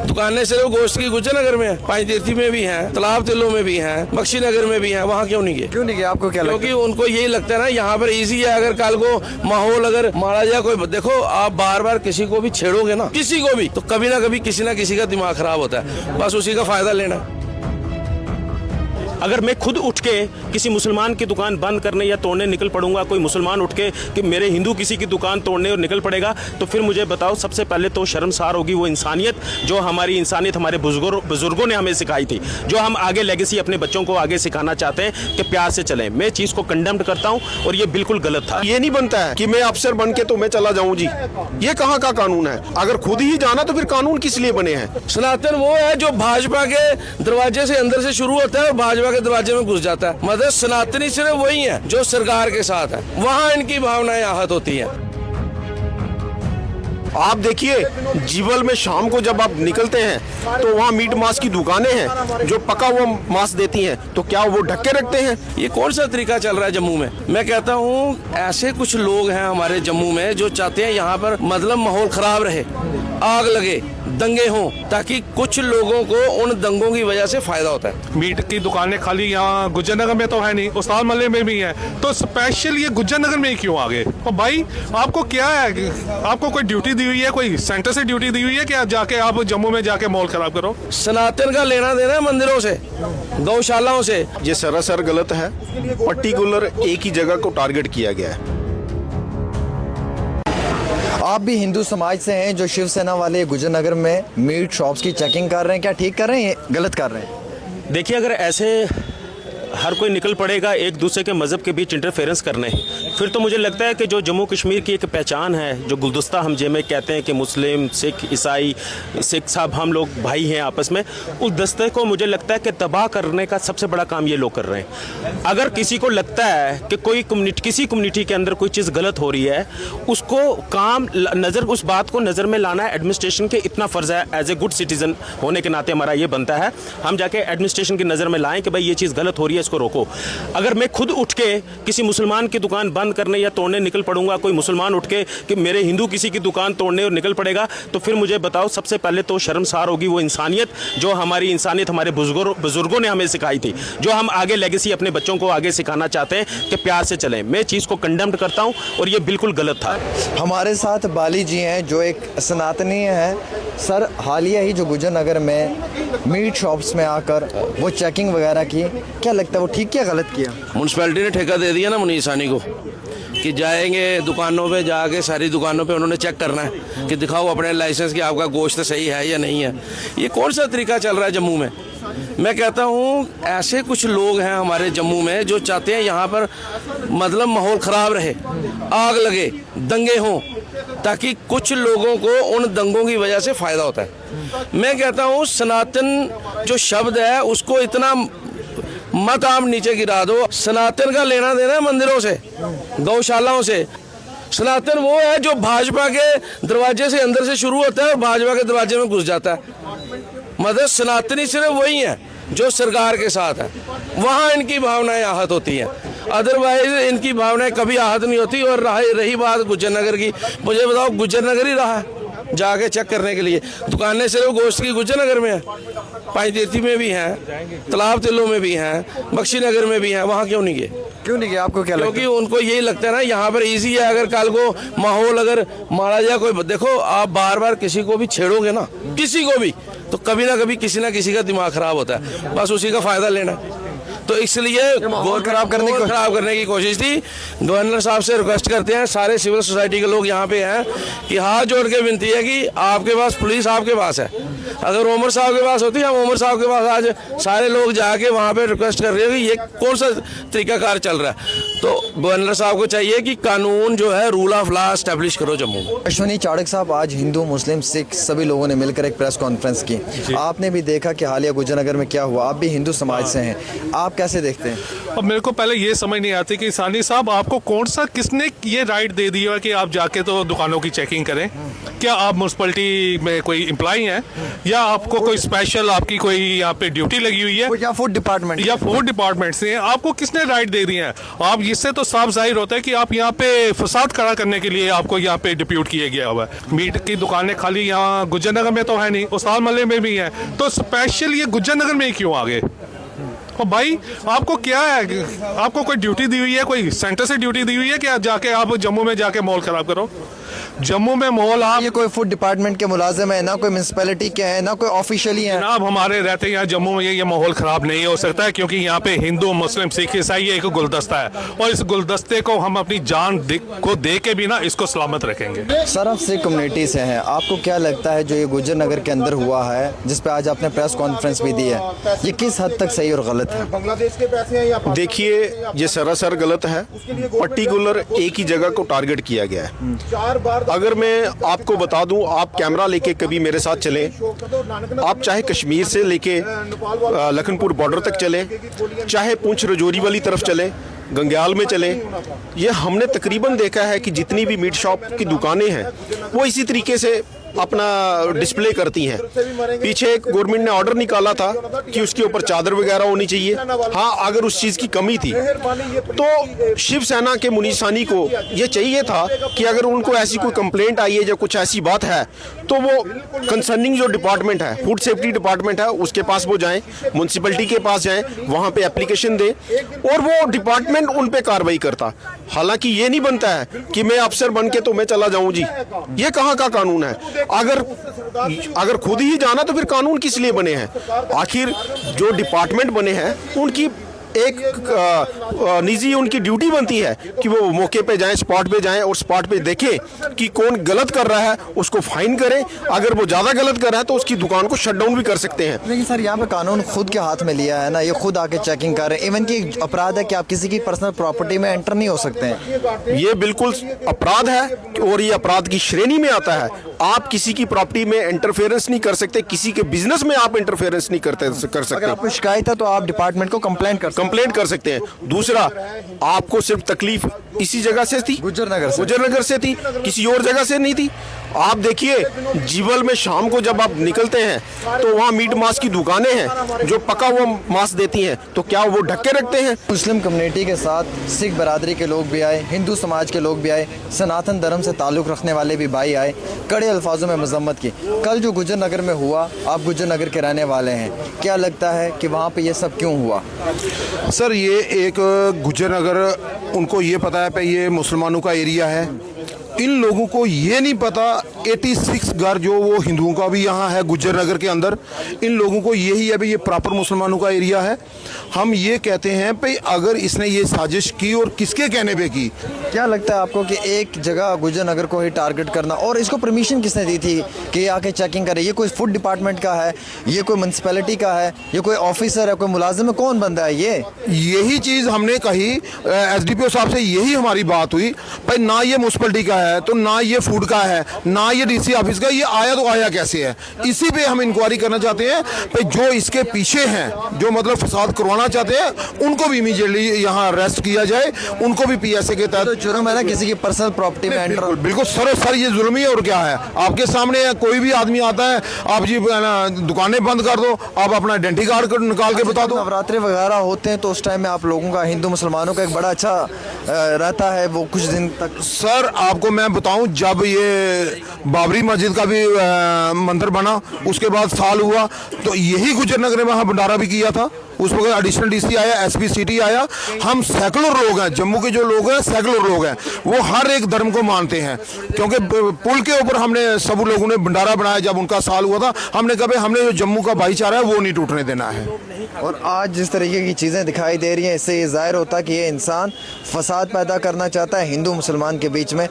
दुकानें सिर्फ गोश्त की गुज्जर नगर में है, पांचतीर्थी में भी हैं, तालाब तिल्लो में भी हैं, बख्शी नगर में भी हैं, वहाँ क्यों नहीं गए? क्यों नहीं गया? आपको क्या लगता है? क्योंकि उनको यही लगता है ना यहाँ पर इजी है। अगर कल को माहौल अगर मारा जाए, कोई देखो आप बार बार किसी को भी छेड़ोगे ना, किसी को भी, तो कभी ना कभी किसी ना किसी का दिमाग खराब होता है, बस उसी का फायदा लेना। अगर मैं खुद उठ के किसी मुसलमान की दुकान बंद करने या तोड़ने निकल पड़ूंगा, कोई मुसलमान उठ के कि मेरे हिंदू किसी की दुकान तोड़ने और निकल पड़ेगा, तो फिर मुझे बताओ सबसे पहले तो शर्मसार होगी वो इंसानियत, जो हमारी इंसानियत हमारे बुजुर्गों ने हमें सिखाई थी, जो हम आगे लेगेसी अपने बच्चों को आगे सिखाना चाहते हैं कि प्यार से चलें। मैं चीज़ को कंडेम्ड करता हूँ और ये बिल्कुल गलत था। ये नहीं बनता है कि मैं अफसर बन के तो मैं चला जाऊं जी, ये कहाँ का कानून है? अगर खुद ही जाना तो फिर कानून किस लिए बने हैं? सनातन वो है जो भाजपा के दरवाजे से अंदर से शुरू होता है और भाजपा के दरवाजे में घुस जाता है। मतलब सनातनी सिर्फ वही है जो सरकार के साथ है, वहाँ इनकी भावनाएं आहत होती हैं। आप देखिए जीवल में शाम को जब आप निकलते हैं तो वहाँ मीट मांस की दुकानें हैं जो पका हुआ मांस देती हैं, तो क्या वो ढक के रखते हैं? ये कौन सा तरीका चल रहा है जम्मू में? मैं कहता हूँ ऐसे कुछ लोग हैं हमारे जम्मू में जो चाहते हैं यहाँ पर मतलब माहौल खराब रहे, आग लगे, दंगे हों, ताकि कुछ लोगों को उन दंगों की वजह से फायदा होता है। मीट की दुकानें खाली यहाँ गुज्जर नगर में तो है नहीं, उस्ताद महल्ले में भी है, तो स्पेशल ये गुज्जर नगर में ही क्यों आ गए? और भाई आपको क्या है, आपको कोई ड्यूटी दी हुई है, कोई सेंटर से ड्यूटी दी हुई है कि आप जाके आप जम्मू में जाके माहौल खराब करो? सनातन का लेना देना है मंदिरों से, गौशालाओं से। ये सरासर गलत है। पर्टिकुलर एक ही जगह को टारगेट किया गया है। आप भी हिंदू समाज से हैं, जो शिवसेना वाले गुज्जर नगर में मीट शॉप्स की चेकिंग कर रहे हैं, क्या ठीक कर रहे हैं, गलत कर रहे हैं? देखिए, अगर ऐसे हर कोई निकल पड़ेगा एक दूसरे के मज़हब के बीच इंटरफेरेंस करने, फिर तो मुझे लगता है कि जो जम्मू कश्मीर की एक पहचान है, जो गुलदस्ता हम जैसे कहते हैं कि मुस्लिम, सिख, ईसाई, सिख साहब हम लोग भाई हैं आपस में, उस दस्ते को मुझे लगता है कि तबाह करने का सबसे बड़ा काम ये लोग कर रहे हैं। अगर किसी को लगता है कि कोई किसी कम्युनिटी के अंदर कोई चीज़ गलत हो रही है, उसको उस बात को नज़र में लाना एडमिनिस्ट्रेशन के इतना फ़र्ज़ है। एज ए गुड सिटीज़न होने के नाते हमारा ये बनता है, हम जाके एडमिनिस्ट्रेशन की नज़र में लाएं कि भाई ये चीज़ गलत हो रही है, इसको रोको। अगर मैं खुद उठ के किसी मुसलमान की दुकान बंद करने या तोड़ने निकल पड़ूंगा, कोई मुसलमान उठ के कि मेरे हिंदू किसी की दुकान तोड़ने और निकल पड़ेगा, तो फिर मुझे बताओ सबसे पहले तो शर्मसार होगी वो इंसानियत, जो हमारी इंसानियत हमारे बुजुर्गों ने हमें सिखाई थी, जो हम आगे लेगेसी अपने बच्चों को आगे सिखाना चाहते हैं कि प्यार से चलें। मैं चीज़ को कंडेम्ड करता हूँ और ये बिल्कुल गलत था। हमारे साथ बाली जी हैं जो एक सनातनी है। सर, हालिया ही जो गुज्जर नगर में मीट शॉप्स में आकर वो चेकिंग वगैरह की, क्या लगता है वो ठीक किया गलत किया? म्यूनसिपैलिटी ने ठेका दे दिया ना मुनीसानी को कि जाएंगे दुकानों पे, जाके सारी दुकानों पे उन्होंने चेक करना है कि दिखाओ अपने लाइसेंस कि आपका गोश्त सही है या नहीं है। ये कौन सा तरीका चल रहा है जम्मू में? मैं कहता हूँ ऐसे कुछ लोग हैं हमारे जम्मू में जो चाहते हैं यहाँ पर मतलब माहौल ख़राब रहे, आग लगे, दंगे हों, ताकि कुछ लोगों को उन दंगों की वजह से फ़ायदा होता है। मैं कहता हूँ सनातन जो शब्द है उसको इतना मत आप नीचे गिरा दो। सनातन का लेना देना है मंदिरों से, गौशालाओं से। सनातन वो है जो भाजपा के दरवाजे से अंदर से शुरू होता है और भाजपा के दरवाजे में घुस जाता है। मतलब सनातनी सिर्फ वही है जो सरकार के साथ है, वहाँ इनकी भावनाएं आहत होती हैं, अदरवाइज इनकी भावनाएं कभी आहत नहीं होती। और रही बात गुज्जर नगर की, मुझे बताओ गुज्जर नगर ही रहा है जाके चेक करने के लिए। दुकानें सिर्फ गोश्त की गुज्जर नगर में है, पांचतीर्थी में भी हैं, तालाब तिल्लो में भी हैं, बख्शी नगर में भी हैं, वहाँ क्यों नहीं गए? क्यों नहीं गया? आपको क्या लगता है? क्योंकि उनको यही लगता है ना यहाँ पर इजी है। अगर कल को माहौल अगर मारा जाए, कोई देखो आप बार बार किसी को भी छेड़ोगे ना, किसी को भी, तो कभी ना कभी किसी ना किसी का दिमाग खराब होता है, बस उसी का फायदा लेना। तो इसलिए माहौल खराब करने की कोशिश थी। गवर्नर साहब से रिक्वेस्ट करते हैं, सारे सिविल सोसाइटी के लोग यहाँ पे हैं, कि हाथ जोड़ के विनती है कि आपके पास पुलिस आपके पास है, अगर उमर साहब के पास होती है, हम उमर साहब के पास आज सारे लोग जाके वहाँ पे रिक्वेस्ट कर रहे हो कि ये कौन सा तरीकाकार चल रहा है। तो गवर्नर साहब को चाहिए कि कानून जो है रूल ऑफ लॉ एस्टेब्लिश करो जम्मू में। अश्विनी चाड़क साहब, आज हिंदू, मुस्लिम, सिख सभी लोगों ने मिलकर एक प्रेस कॉन्फ्रेंस की। आपने भी देखा कि हालिया गुज्जर नगर में क्या हुआ। आप भी हिंदू समाज से हैं, आप कैसे देखते हैं? अब मेरे को पहले ये समझ नहीं आती कि सानी साहब आपको कौन सा किसने ये राइट दे दी है कि आप जाके तो दुकानों की चेकिंग करें? क्या आप म्यूनसिपैलिटी में कोई एम्प्लॉई हैं या आपको कोई स्पेशल आपकी कोई यहाँ पे ड्यूटी लगी हुई है या फूड डिपार्टमेंट या फूड डिपार्टमेंट से? आपको किसने राइट दे दी है? आप इससे तो साफ जाहिर होता है कि आप यहाँ पे फसाद खड़ा करने के लिए आपको यहाँ पे डिप्यूट किया गया हुआ है। मीट की दुकानें खाली यहाँ गुज्जर नगर में तो है नहीं, उस्ताद मोहल्ले में भी है, तो स्पेशल ये गुज्जर नगर में ही क्यों आ गए? और भाई आपको क्या है, आपको कोई ड्यूटी दी हुई है, कोई सेंटर से ड्यूटी दी हुई है कि जाके आप जम्मू में जाके मॉल खराब करो? जम्मू में मॉल आप ये कोई फूड डिपार्टमेंट के मुलाजिम है, ना कोई म्यूनसिपैलिटी के हैं, ना कोई ऑफिशियली है? जनाब हमारे रहते यहाँ जम्मू में ये माहौल खराब नहीं हो सकता है, क्योंकि यहाँ पे हिंदू मुस्लिम सिख ईसाई एक गुलदस्ता है और इस गुलदस्ते को हम अपनी जान को दे के भी ना इसको सलामत रखेंगे। सर आप सिख कम्युनिटी से हैं, आपको क्या लगता है जो ये गुज्जर नगर के अंदर हुआ है, जिस पे आज आपने प्रेस कॉन्फ्रेंस भी दी है, ये किस हद तक सही और गलत है? देखिए, ये सरासर गलत है। पर्टिकुलर एक ही जगह को टारगेट किया गया है। अगर मैं आपको बता दूं, आप कैमरा लेके कभी मेरे साथ चलें, आप चाहे कश्मीर से लेके लखनपुर बॉर्डर तक चलें, चाहे पुंछ रजौरी वाली तरफ चलें, गंग्याल में चलें, ये हमने तकरीबन देखा है कि जितनी भी मीट शॉप की दुकानें हैं वो इसी तरीके से अपना डिस्प्ले करती हैं। पीछे एक गवर्नमेंट ने ऑर्डर निकाला था कि उसके ऊपर चादर वगैरह होनी चाहिए। हाँ, अगर उस चीज़ की कमी थी तो शिवसेना के मुनीसानी को ये चाहिए था कि अगर उनको ऐसी कोई कंप्लेंट आई है या कुछ ऐसी बात है तो वो कंसर्निंग जो डिपार्टमेंट है, फूड सेफ्टी डिपार्टमेंट है, उसके पास वो जाएं, म्यूनसिपैलिटी के पास जाएं, वहाँ पे एप्लीकेशन दें और वो डिपार्टमेंट उन पे कार्रवाई करता। हालांकि ये नहीं बनता है कि मैं अफसर बन के तो मैं चला जाऊँ जी, ये कहाँ का कानून है? अगर खुद ही जाना तो फिर कानून किस लिए बने हैं? आखिर जो डिपार्टमेंट बने हैं उनकी एक निजी उनकी ड्यूटी बनती है कि वो मौके पे जाएं, स्पॉट पे जाएं और स्पॉट पे देखें कि कौन गलत कर रहा है, उसको फाइन करें। अगर वो ज़्यादा गलत कर रहा है तो उसकी दुकान को शट डाउन भी कर सकते हैं। लेकिन सर यहाँ पे कानून खुद के हाथ में लिया है ना, ये खुद आके चेकिंग कर रहे हैं। इवन की अपराध है कि आप किसी की पर्सनल प्रॉपर्टी में एंटर नहीं हो सकते हैं। ये बिल्कुल अपराध है और ये अपराध की श्रेणी में आता है। आप किसी की प्रॉपर्टी में इंटरफेरेंस नहीं कर सकते, किसी के बिजनेस में आप इंटरफेरेंस नहीं कर सकते। अगर आपको शिकायत है तो आप डिपार्टमेंट को कंप्लेंट कर सकते हैं। दूसरा, आपको सिर्फ तकलीफ इसी जगह से थी, गुज्जर नगर से थी, किसी और जगह से नहीं थी। आप देखिए, जीवल में शाम को जब आप निकलते हैं तो वहाँ मीट मांस की दुकानें हैं जो पका हुआ मांस देती हैं, तो क्या वो ढक्के रखते हैं? मुस्लिम कम्युनिटी के साथ सिख बरादरी के लोग भी आए, हिंदू समाज के लोग भी आए, सनातन धर्म से ताल्लुक़ रखने वाले भी भाई आए, कड़े अल्फाजों में मजम्मत की। कल जो गुज्जर नगर में हुआ, आप गुज्जर नगर के रहने वाले हैं, क्या लगता है कि वहाँ पे ये सब क्यों हुआ? सर, ये एक गुज्जर नगर, उनको ये पता है कि ये मुसलमानों का एरिया है। इन लोगों को ये नहीं पता 86 घर जो वो हिंदुओं का भी यहाँ है गुज्जर नगर के अंदर। इन लोगों को यही है भाई ये प्रॉपर मुसलमानों का एरिया है। हम ये कहते हैं भाई अगर इसने ये साजिश की और किसके कहने पे की? क्या लगता है आपको कि एक जगह गुज्जर नगर को ही टारगेट करना, और इसको परमिशन किसने दी थी कि आके चेकिंग करे? ये कोई फूड डिपार्टमेंट का है, ये कोई म्यूनसिपैलिटी का है, ये कोई ऑफिसर है, कोई मुलाजिम है, कौन बंदा है ये? यही चीज़ हमने कही, SDPO साहब से यही हमारी बात हुई भाई, ना ये म्यूनसिपैलिटी का है तो ना ये फूड का है, ना ये DC ऑफिस का, ये आया तो आया कैसे है? इसी पे हम इंक्वायरी करना चाहते हैं भाई, जो इसके पीछे हैं, जो मतलब फसाद करवाना चाहते हैं, उनको भी इमीडिएटली यहाँ अरेस्ट किया जाए, उनको भी PSA के तहत। तो जुर्म है ना किसी की पर्सनल प्रॉपर्टी में एंटर? बिल्कुल सर, ये जुल्म ही और क्या है? आपके सामने कोई भी आदमी आता है, आप जी दुकानें बंद कर दो, आप अपना आइडेंटिटी कार्ड निकाल के बता दो। नवरात्रि वगैरह होते हैं तो उस टाइम में आप लोगों का, हिंदू मुसलमानों का एक बड़ा अच्छा रहता है वो कुछ दिन तक। सर आपको मैं बताऊं, जब ये बाबरी मस्जिद का भी मंदिर बना, उसके बाद साल हुआ, तो यही गुज्जर नगर में वहाँ भंडारा भी किया था। उस वक्त एडिशनल DC आया, SP सिटी आया। हम सैकड़ों लोग हैं, जम्मू के जो लोग हैं सैकड़ों लोग हैं, वो हर एक धर्म को मानते हैं, क्योंकि पुल के ऊपर हमने सब लोगों ने भंडारा बनाया। जब उनका साल हुआ था, हमने कहा हमने जो जम्मू का भाईचारा है वो नहीं टूटने देना है। और आज जिस तरीके की चीज़ें दिखाई दे रही हैं, इससे ये जाहिर होता है कि ये इंसान फसाद पैदा करना चाहता है हिंदू मुसलमान के बीच में।